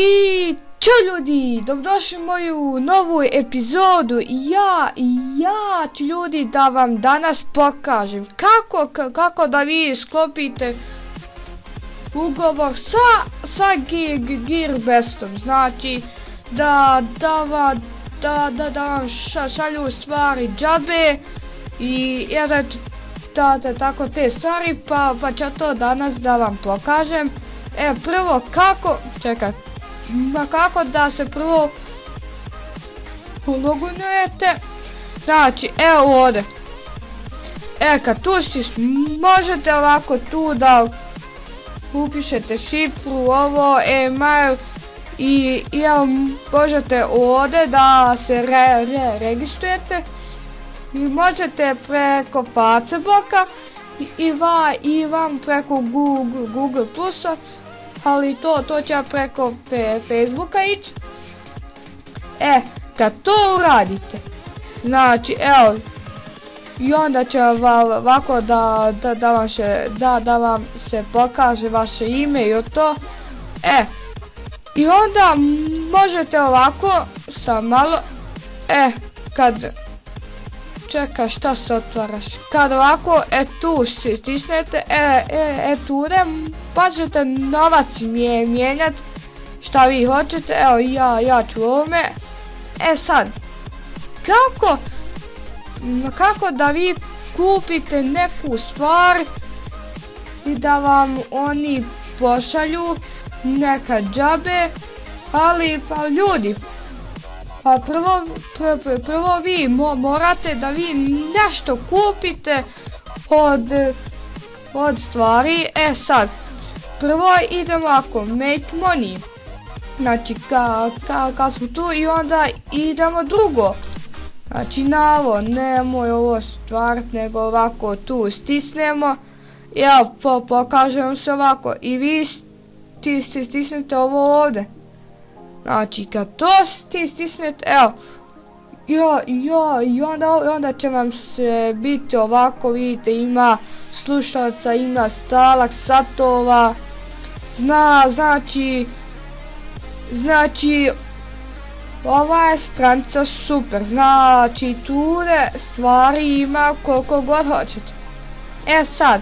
I čao ljudi, dobrodošli u moju novu epizodu. Ja ću ljudi da vam danas pokažem kako da vi sklopite ugovor sa Gearbestom. Znači da vam šalju stvari džabe i tako te stvari, pa ću to danas da vam pokažem. Prvo kako da se prvo ulogunujete. Znači evo ovdje, kad tu možete ovako tu da upišete šifru, ovo, e-mail i možete ovdje da se registrujete i možete preko Facebooka i vam preko Google Plusa, ali to će preko Facebooka ići. Kad to uradite, znači evo, i onda će ovako da vam se pokaže vaše ime i to. I onda možete ovako sam malo, čekaj, šta se otvaraš, kad ovako tu stisnete, tude, pa ćete novac mijenjati šta vi hoćete. Evo ja ću ovome. Sad, kako da vi kupite neku stvar i da vam oni pošalju neka džabe, ali pa ljudi, pa prvo vi morate da vi nešto kupite od stvari. Sad, prvo idemo ovako, make money, znači kad smo tu, i onda idemo drugo, znači na ovo, nemoj ovo stvarat, nego ovako tu stisnemo, pokažem se ovako i vi stisnete ovo ovdje. Znači kad to stisnete, evo, i onda će vam se biti ovako, vidite, ima slušalaca, ima stalak, satova, znači ova je stranica super, znači tu stvari ima koliko god hoćete. Sad,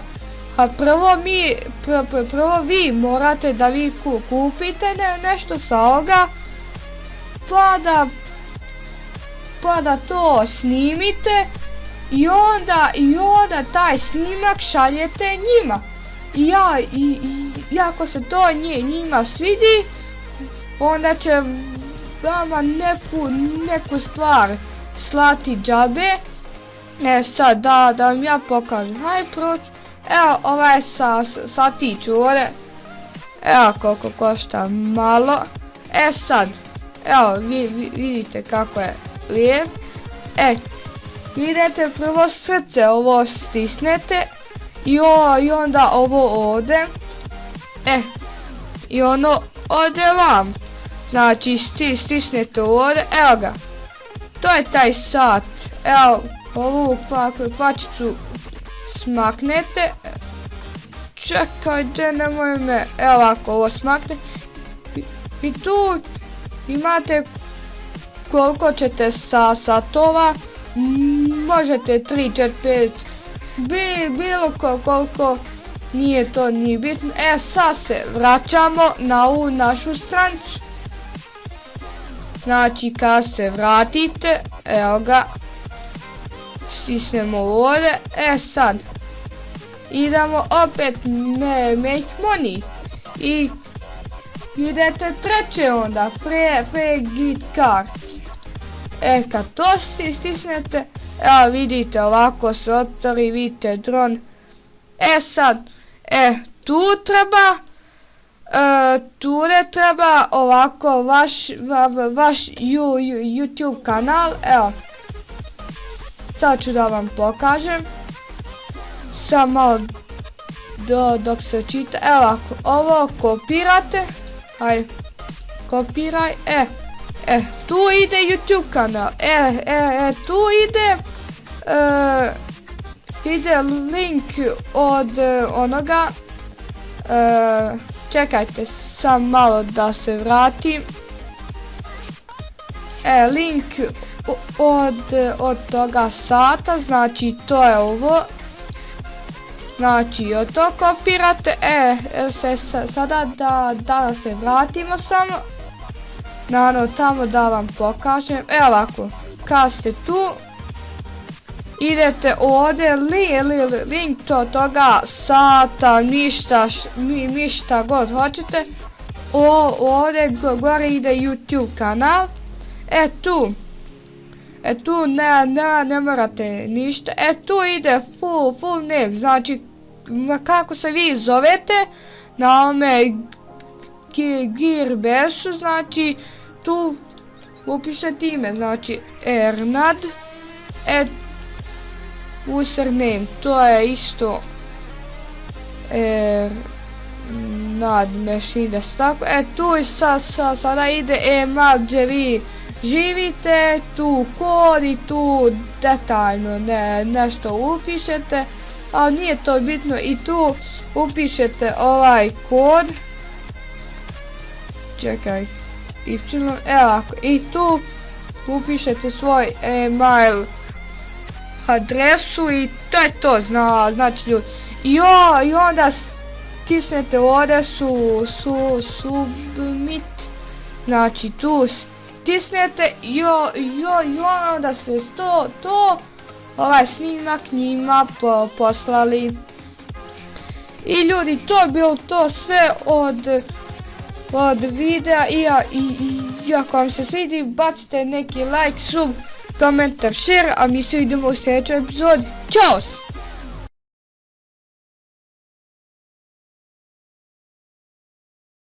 prvo vi morate da vi kupite nešto sa ovoga, pa da to snimite i onda taj snimak šaljete njima. I ako se to njima svidi, onda će vama neku stvar slati džabe. Sad da vam ja pokažem, hajde proći. Evo, ova je satić ovdje, evo koliko košta, malo. Sad, evo, vidite kako je lijep. Idete prvo srce, ovo stisnete i onda ovo ovdje, i ono ode vam, znači stisnete ovdje, evo ga, to je taj sat. Evo, ovu kvačicu smaknete, čekajte, nemoj me, evo ovako, ovo smakne i tu imate koliko ćete satova, možete 3, 4, 5, bilo koliko, nije to ni bitno. Sad se vraćamo na ovu našu stranicu. Znači kad se vratite, evo ga, stisnemo ovdje. Sad idemo opet make money i idete treće onda, pre-git cards. Kad to stisnete, evo vidite, ovako se otvori, vidite dron. Sad, tu treba ovako vaš YouTube kanal. Evo, sad ću da vam pokažem, samo malo dok se čita. Evo ovako, ovo kopirate, hajde, kopiraj, tu ide YouTube kanal, tu ide link od onoga Čekajte, sam malo da se vratim. Link od toga sata, znači to je ovo. Znači, to kopirate, sada da se vratimo samo. Naravno, tamo da vam pokažem, evo ovako, kad ste tu, idete ovdje, link toga sata, ništa god hoćete, ovdje gore ide YouTube kanal, tu ne morate ništa, tu ide full name, znači kako se vi zovete na ome Gearbest-u, znači tu upišete ime, znači Ernad, username, to je isto Ernad Machines, tako, tu sada ide email gdje vi živite, tu kod i tu detaljno nešto upišete, ali nije to bitno, i tu upišete ovaj kod, čekaj, i tu upišete svoj email adresu i to je to, znači ljudi, i onda stisnete ovdje submit, znači tu stisnete i onda se ovaj snimak njima poslali. I ljudi, to je bilo to sve od videa, i ako vam se svidi, bacite neki like, sub, komentar, share, a mi se vidimo u sljedećoj epizodi. Ćao!